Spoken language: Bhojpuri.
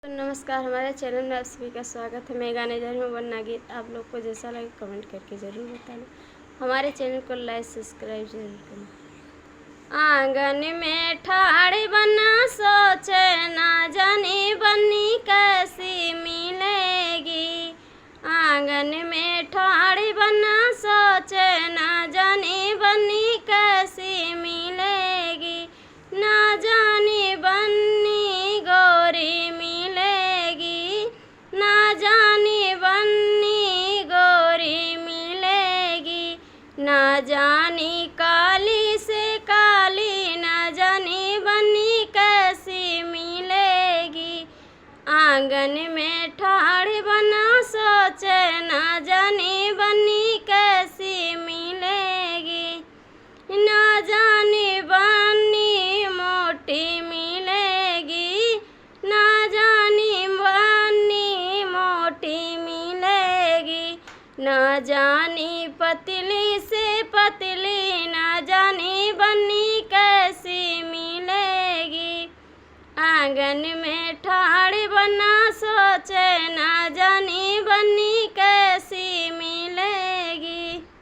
तो नमस्कार, हमारे चैनल में आप सभी का स्वागत है। मैं गाने जा रही हूँ वरना गीत। आप लोग को जैसा लगे कमेंट करके ज़रूर बताना। हमारे चैनल को लाइक सब्सक्राइब जरूर करना। आंगन में ठाड़ी बना सोचे ना जानी बनी कैसी मिलेगी। आंगन में ठाड़ी बना सोचे ना जानी बनी कैसी मिलेगी। ना जानी बन्नी गोरी मिलेगी, ना जानी बन्नी गोरी मिलेगी। ना जानी काली से काली, ना जानी बन्नी कैसी मिलेगी। आंगन में ठाड़ी बना सोचे ना जानी बन्नी कैसी मिलेगी। ना जानी बन्नी मोटी मिलेगी, ना जानी बन्नी मोटी मिलेगी। ना जानी पतली से पतली, ना जानी बन्नी कैसी मिलेगी। आंगन में